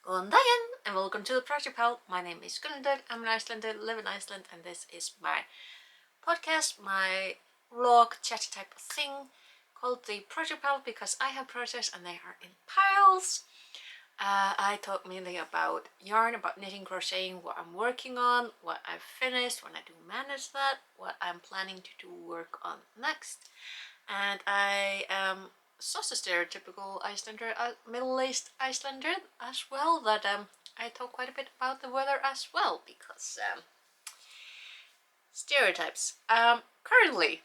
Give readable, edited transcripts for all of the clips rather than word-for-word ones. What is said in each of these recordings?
Góðan daginn and welcome to the Project Pal. My name is Gunnhildur, I'm an Icelander, live in Iceland, and this is my podcast, my vlog, chatty type of thing called the Project Pal because I have projects and they are in piles. I talk mainly about yarn, about knitting, crocheting, what I'm working on, what I've finished, when I do manage that, what I'm planning to do work on next. And I am such a stereotypical Icelander, middle-aged Icelander as well, that I talk quite a bit about the weather as well, because stereotypes. Currently,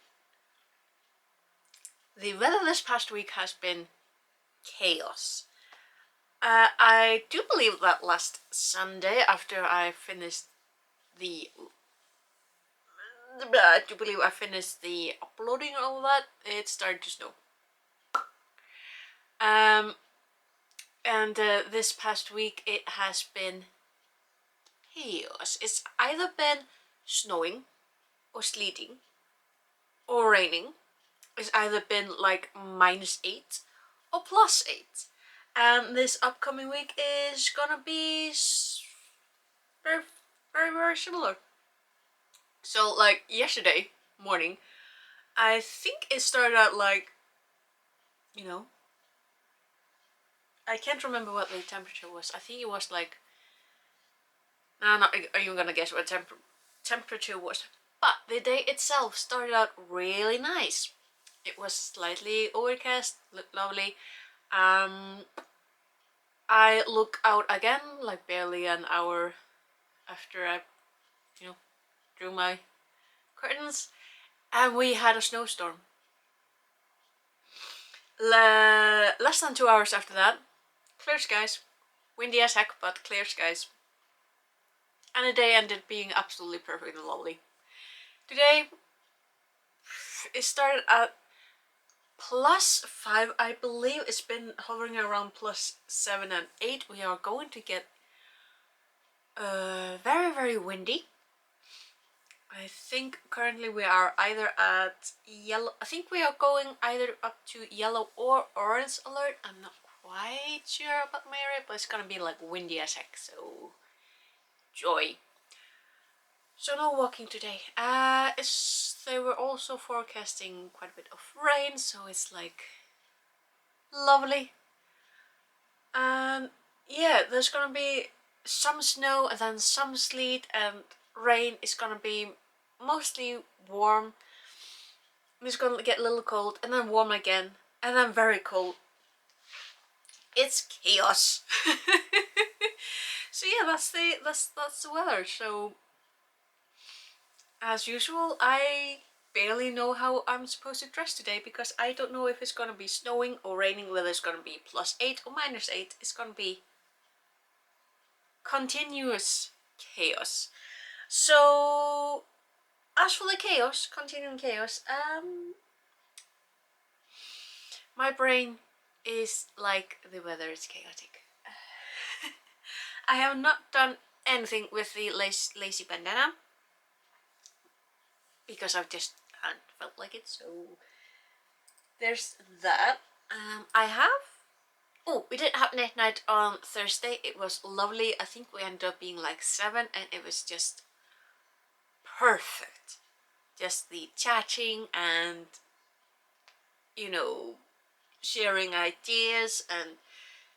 the weather this past week has been chaos. I do believe that last Sunday, after I finished the uploading and all that, it started to snow. And this past week it has been chaos. It's either been snowing or sleeting or raining. It's either been like -8 or +8. And this upcoming week is gonna be very, very, very similar. So like yesterday morning, I think it started out like, you know, I can't remember what the temperature was. I think it was like, I'm not even gonna guess what temperature was. But the day itself started out really nice. It was slightly overcast, looked lovely. I look out again like barely an hour after I, drew my curtains, and we had a snowstorm. Less than 2 hours after that, clear skies, windy as heck, but clear skies. And the day ended being absolutely perfect and lovely. Today, it started at +5, I believe. It's been hovering around +7 and 8. We are going to get very, very windy. I think currently we are either at yellow. I think we are going either up to yellow or orange alert. I'm not quite sure about my area, but it's gonna be like windy as heck, so joy. So no walking today. They were also forecasting quite a bit of rain, so it's like lovely. And yeah, there's gonna be some snow and then some sleet and rain. Is gonna be mostly warm. It's gonna get a little cold and then warm again and then very cold. It's chaos. So yeah, that's the weather. So as usual, I barely know how I'm supposed to dress today because I don't know if it's gonna be snowing or raining, whether it's gonna be +8 or -8. It's gonna be continuous chaos. So as for the chaos, continuing chaos, my brain is like the weather is chaotic. I have not done anything with the lacy bandana because I've just hadn't felt like it, so there's that. We did have knit night on Thursday. It was lovely. I think we ended up being like 7 and it was just perfect. Just the chatting and, sharing ideas and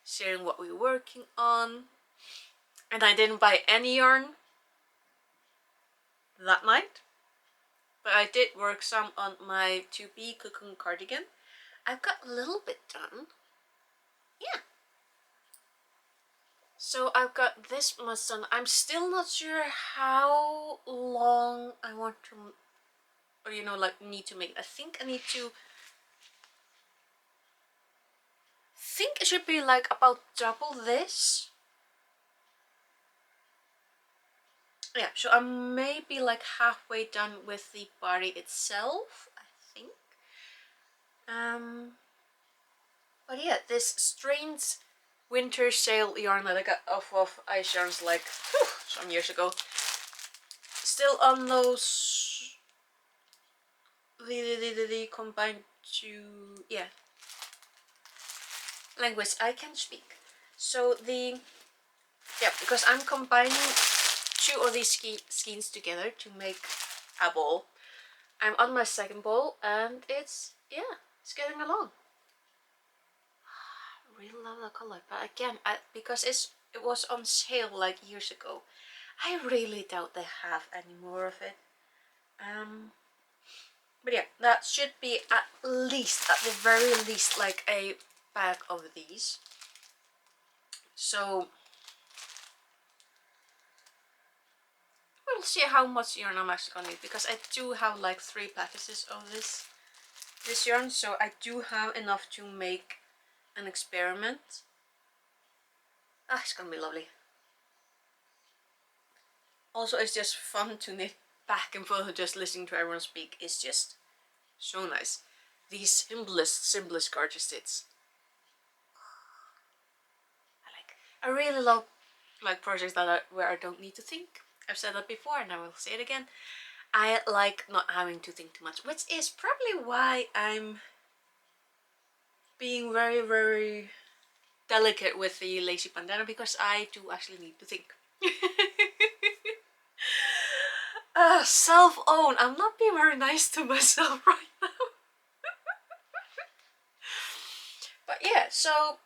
sharing what we were working on. And I didn't buy any yarn that night, but I did work some on my to-be cocoon cardigan. I've got a little bit done. Yeah. So I've got this much done. I'm still not sure how long I want to, or need to make. I think it should be like about double this. Yeah, so I may be like halfway done with the body itself, I think. But yeah, this strange winter sale yarn that I got off of Ice Yarns like some years ago. Still on those the combined to language I can speak. So the Yeah, because I'm combining two of these skeins together to make a ball. I'm on my second ball and it's getting along. I really love the color, but again, because it was on sale like years ago, I really doubt they have any more of it. But yeah, that should be at the very least, like a bag of these. So we'll see how much yarn I'm actually gonna need, because I do have like 3 packages of this yarn, so I do have enough to make an experiment. Ah, it's gonna be lovely. Also, it's just fun to knit back and forth, just listening to everyone speak is just so nice. These simplest gorgeous knits. I really love like projects where I don't need to think. I've said that before and I will say it again. I like not having to think too much, which is probably why I'm being very delicate with the lacy bandana, because I do actually need to think. Self-own. I'm not being very nice to myself right now. But yeah, so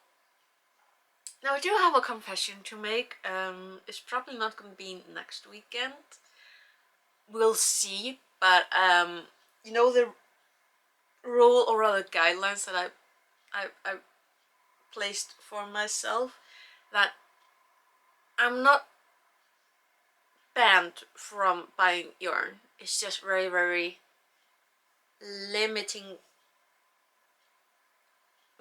now I do have a confession to make. It's probably not going to be next weekend. We'll see, but you know, the rule or rather guidelines that I placed for myself, that I'm not banned from buying yarn. It's just very limiting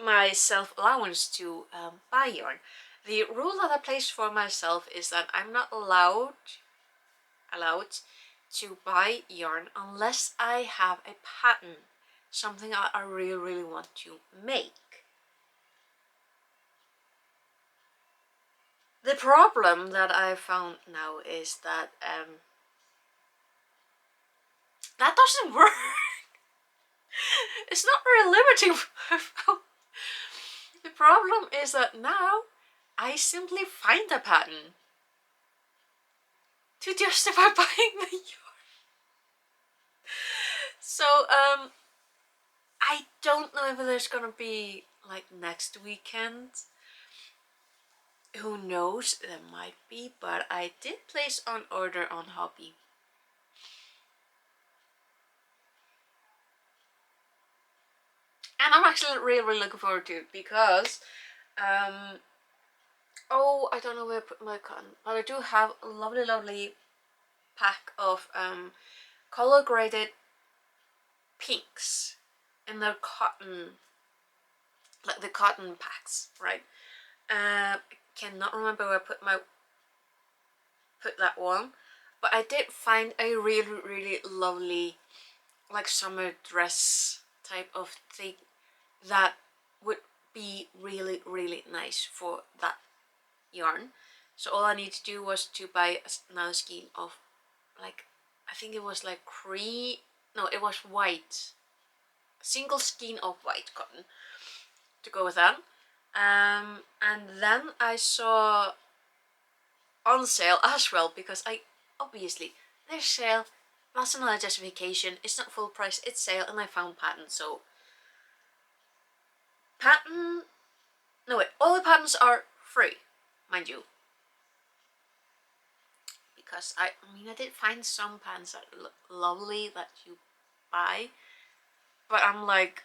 my self-allowance to buy yarn. The rule that I placed for myself is that I'm not allowed to buy yarn unless I have a pattern, something I really want to make. The problem that I found now is that that doesn't work. It's not very limiting. The problem is that now I simply find a pattern to justify buying the yarn. So I don't know if there's gonna be like next weekend. Who knows, there might be, but I did place an order on Hobby. And I'm actually really looking forward to it, because oh, I don't know where I put my cotton, but I do have a lovely pack of color graded pinks in their cotton, like the cotton packs, right? Cannot remember where I put that one, but I did find a really lovely like summer dress type of thing that would be really nice for that yarn. So all I need to do was to buy another skein of, like, I think it was like cream, no, it was white, a single skein of white cotton to go with that. And then I saw on sale as well, because I obviously, there's sale, that's another justification. It's not full price, it's sale, and I found pattern. So pattern, no wait, all the patterns are free, mind you, because I mean I did find some patterns that look lovely that you buy, but I'm like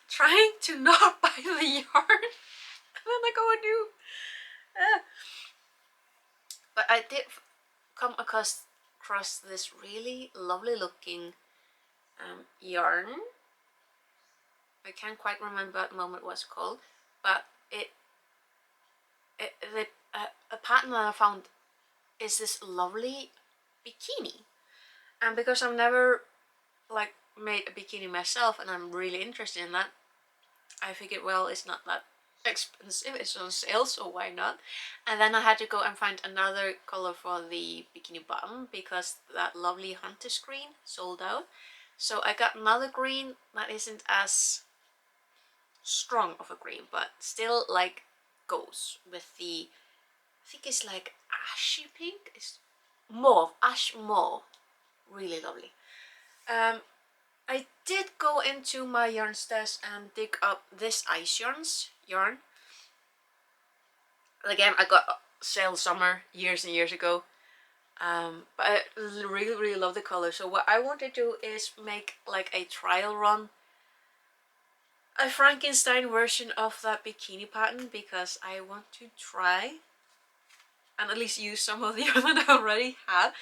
trying to not buy the yarn and then I go and do but I did come across this really lovely looking yarn. I can't quite remember at the moment what it's called, but a pattern that I found is this lovely bikini. And because I've never like made a bikini myself and I'm really interested in that, I figured, well, it's not that expensive, it's on sale, so why not? And then I had to go and find another color for the bikini bottom, because that lovely hunter's green sold out. So I got another green that isn't as strong of a green, but still like goes with the I think it's like ashy pink. It's mauve, ash mauve. Really lovely. I did go into my yarn stash and dig up this ice yarn. Again, I got sale summer years and years ago. But I really love the color. So what I want to do is make like a trial run, a Frankenstein version of that bikini pattern, because I want to try and at least use some of the yarn that I already have.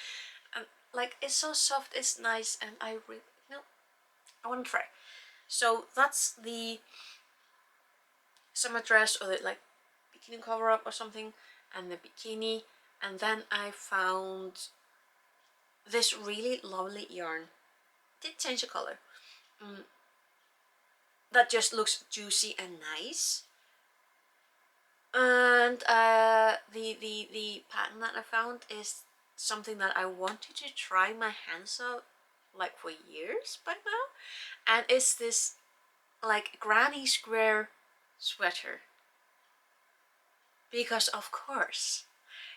And like, it's so soft, it's nice, and I really, I want to try. So that's the summer dress, or the like bikini cover up or something, and the bikini. And then I found this really lovely yarn. Did change the color. That just looks juicy and nice. And the pattern that I found is something that I wanted to try my hands on like for years by now, and it's this like granny square sweater, because of course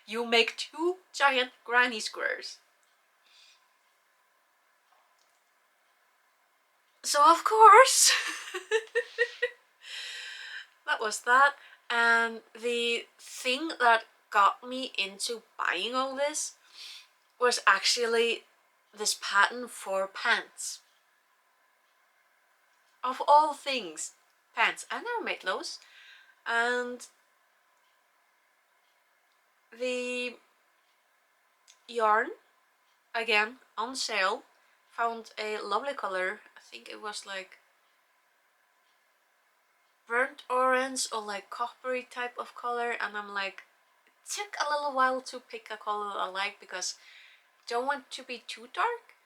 you make two giant granny squares. So of course that was that. And the thing that got me into buying all this was actually this pattern for pants. Of all things, pants. I never made those. And the yarn, again, on sale, found a lovely color. I think it was like burnt orange or like coppery type of color, and I'm like, it took a little while to pick a color that I like, because I don't want to be too dark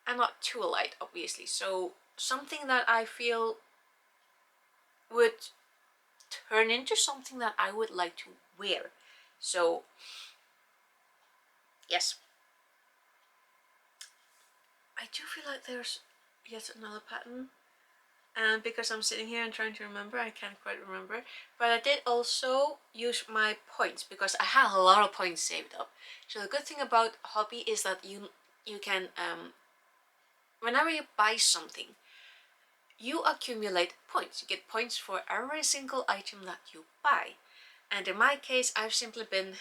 and not too light, obviously. So something that I feel would turn into something that I would like to wear. So yes, I do feel like there's yet another pattern, and because I'm sitting here and trying to remember, I can't quite remember. But I did also use my points, because I had a lot of points saved up. So the good thing about Hobby is that you can whenever you buy something, you accumulate points. You get points for every single item that you buy. And in my case, I've simply been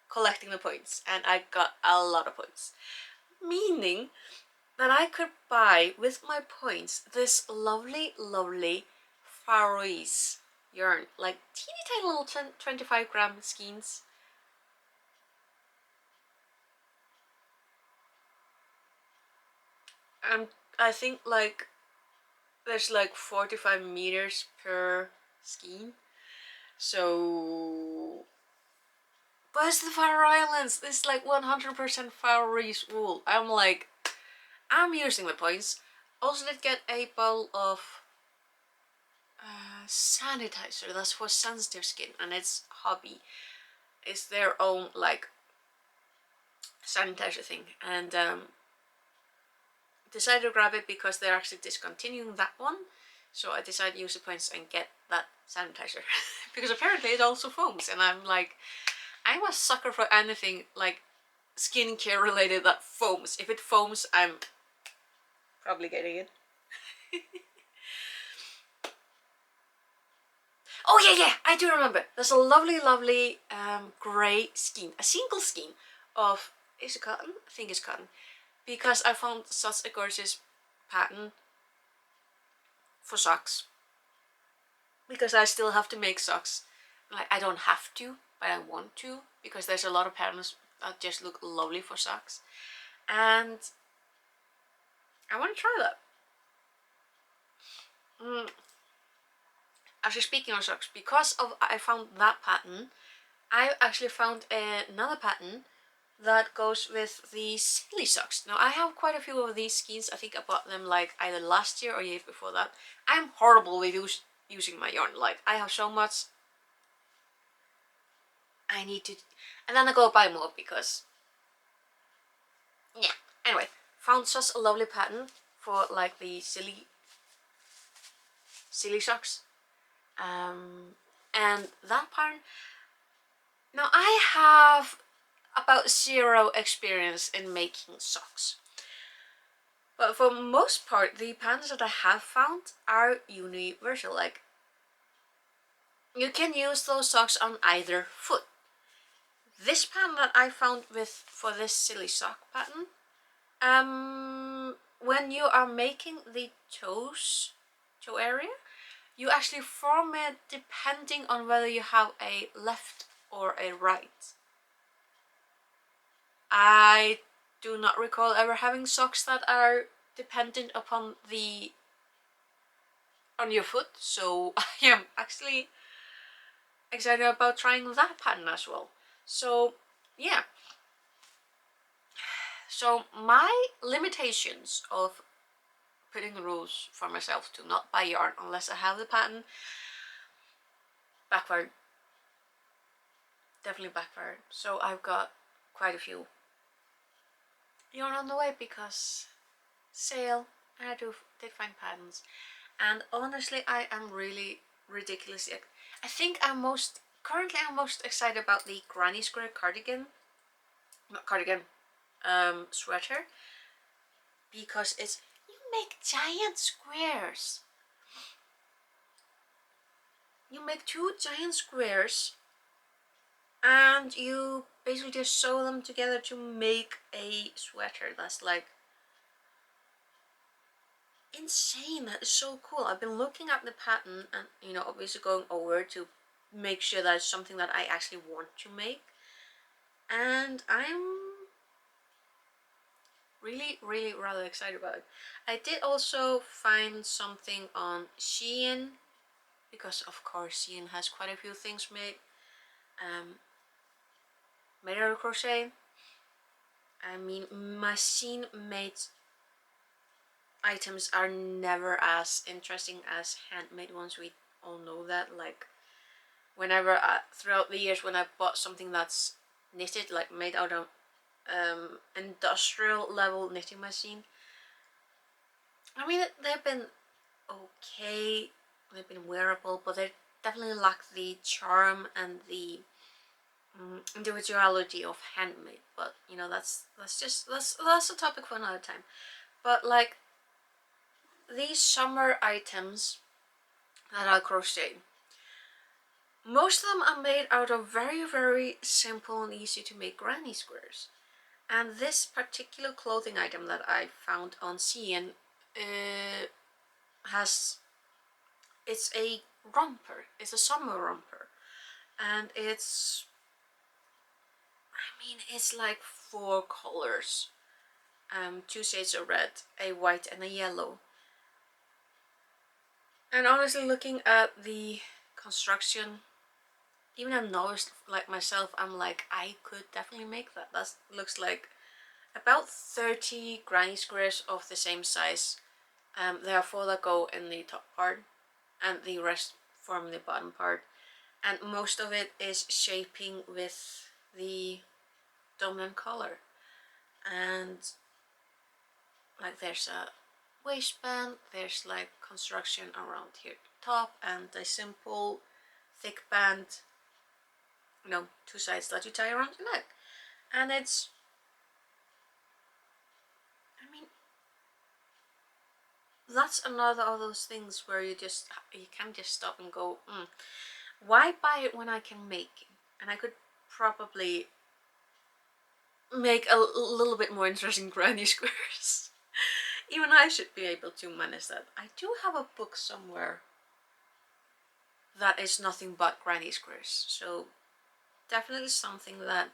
collecting the points, and I got a lot of points. Meaning that I could buy with my points this lovely Faroese yarn, like teeny tiny little 25-gram skeins. And I think like there's like 45 meters per skein. So, but it's the Faroe Islands. It's like 100% Faroese wool. I'm like, I'm using the points. Also did get a bottle of sanitizer that's for sensitive skin, and it's Hobby. It's their own like sanitizer thing, and decided to grab it because they're actually discontinuing that one. So I decided to use the points and get that sanitizer because apparently it also foams, and I'm like, I'm a sucker for anything like skincare related that foams. If it foams, I'm probably getting it. Oh yeah, I do remember. There's a lovely grey skein, a single skein of, is it cotton? I think it's cotton, because I found such a gorgeous pattern for socks. Because I still have to make socks. Like, I don't have to, but I want to, because there's a lot of patterns that just look lovely for socks. And I want to try that. Actually, speaking of socks, because of I found that pattern, I actually found another pattern that goes with the silly socks. Now I have quite a few of these skeins. I think I bought them like either last year or year before that. I'm horrible with using my yarn. Like, I have so much I need to, and then I go buy more because, yeah. Anyway, found such a lovely pattern for like the silly socks. And that pattern, Now I have about zero experience in making socks. But for most part, the patterns that I have found are universal. Like, you can use those socks on either foot. This pattern that I found for this silly sock pattern, when you are making the toe area, you actually form it depending on whether you have a left or a right. I do not recall ever having socks that are dependent upon on your foot, so I am actually excited about trying that pattern as well. So yeah, so my limitations of putting rules for myself to not buy yarn unless I have the pattern backfired. Definitely backfired. So I've got quite a few yarn on the way because sale, and I did find patterns. And honestly, I am really ridiculously, I think currently I'm most excited about the granny square cardigan, not cardigan, sweater, because you make giant squares. You make two giant squares and you basically just sew them together to make a sweater that's like insane. That is so cool. I've been looking at the pattern and, you know, obviously going over to make sure that it's something that I actually want to make, and I'm really rather excited about it. I did also find something on Shein, because of course Shein has quite a few things made out of crochet. I mean, machine made items are never as interesting as handmade ones. We all know that. Like, whenever throughout the years when I bought something that's knitted, like made out of industrial level knitting machine, I mean, they've been okay, they've been wearable, but they definitely lack the charm and the individuality of handmade. But you know, that's a topic for another time. But like, these summer items that I crochet, most of them are made out of very simple and easy to make granny squares. And this particular clothing item that I found on Shein it's a romper. It's a summer romper, and it's like 4 colors, two shades of red, a white and a yellow. And honestly, looking at the construction, even a novice like myself, I'm like, I could definitely make that. That looks like about 30 granny squares of the same size. There are 4 that go in the top part, and the rest form the bottom part. And most of it is shaping with the dominant color. And like, there's a waistband, there's like construction around here at the top, and a simple thick band, you know, 2 sides that you tie around your neck. And it's, I mean, that's another of those things where you can just stop and go, why buy it when I can make it? And I could probably make a little bit more interesting granny squares. Even I should be able to manage that. I do have a book somewhere that is nothing but granny squares, so definitely something that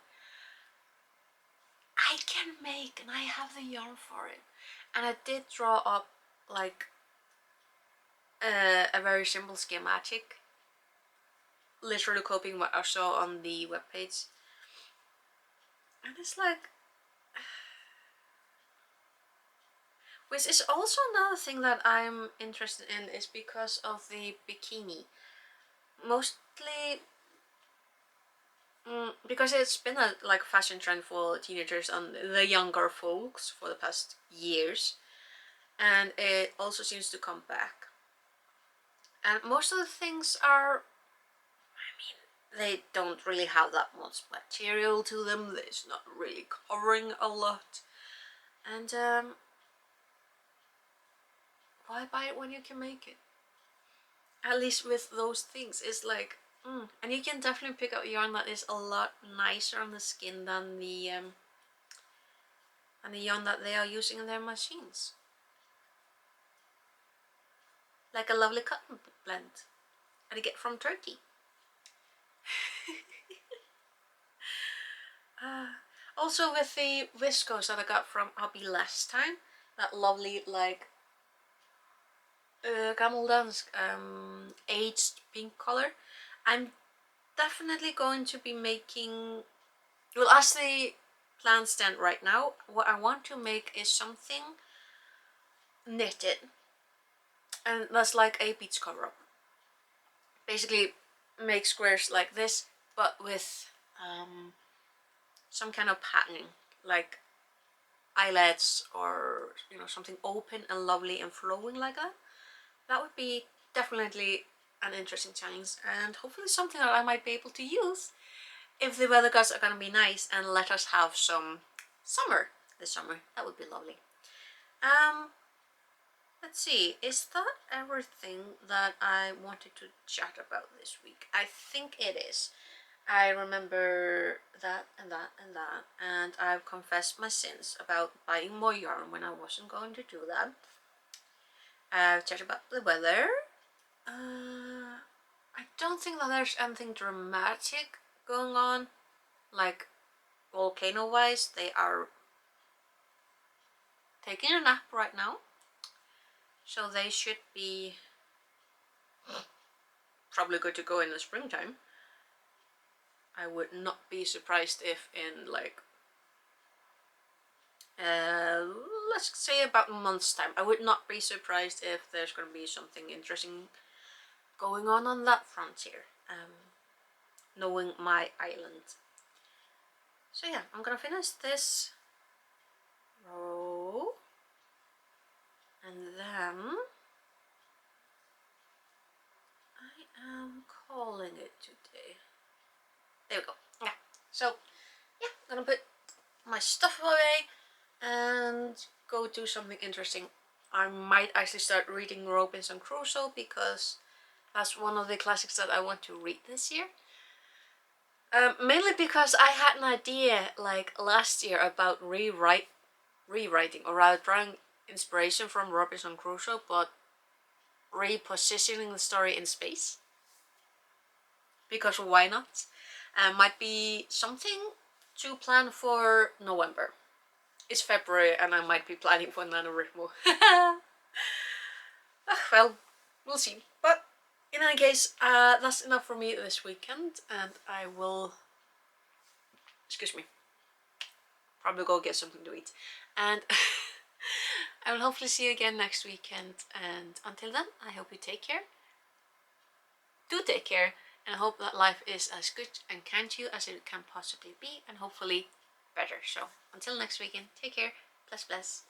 I can make, and I have the yarn for it. And I did draw up like a very simple schematic, literally copying what I saw on the webpage. And it's like, which is also another thing that I'm interested in, is because of the bikini. Mostly because it's been a like fashion trend for teenagers and the younger folks for the past years, and it also seems to come back. And most of the things are, I mean, they don't really have that much material to them. It's not really covering a lot. And why buy it when you can make it? At least with those things, it's like, and you can definitely pick up yarn that is a lot nicer on the skin than the yarn that they are using in their machines. Like a lovely cotton blend that I get from Turkey. Also with the viscose that I got from Abby last time, that lovely like camel dance aged pink color, I'm definitely going to be making, well, as the plans stand right now, what I want to make is something knitted, and that's like a beach cover up. Basically make squares like this, but with some kind of patterning, like eyelets or something open and lovely and flowing like that. That would be definitely an interesting challenge, and hopefully something that I might be able to use if the weather gods are gonna be nice and let us have some summer this summer. That would be lovely. Let's see, is that everything that I wanted to chat about this week? I think it is. I remember that and that and that, and I've confessed my sins about buying more yarn when I wasn't going to do that. I've chatted about the weather. I don't think that there's anything dramatic going on, like volcano-wise. They are taking a nap right now, so they should be probably good to go in the springtime. I would not be surprised if in like let's say about a month's time, I would not be surprised if there's going to be something interesting going on that frontier, knowing my island. So yeah, I'm gonna finish this row, and then I am calling it today. There we go. Yeah, so yeah, I'm gonna put my stuff away and go do something interesting. I might actually start reading Robinson Crusoe, because that's one of the classics that I want to read this year. Mainly because I had an idea like last year about rewriting, or rather drawing inspiration from Robinson Crusoe, but repositioning the story in space. Because why not? Might be something to plan for November. It's February and I might be planning for NaNoWriMo. Well, we'll see. But in any case, that's enough for me this weekend, and I will, excuse me, probably go get something to eat. And I will hopefully see you again next weekend, and until then, I hope you take care. Do take care, and I hope that life is as good and kind to you as it can possibly be, and hopefully better. So until next weekend, take care. Bless, bless.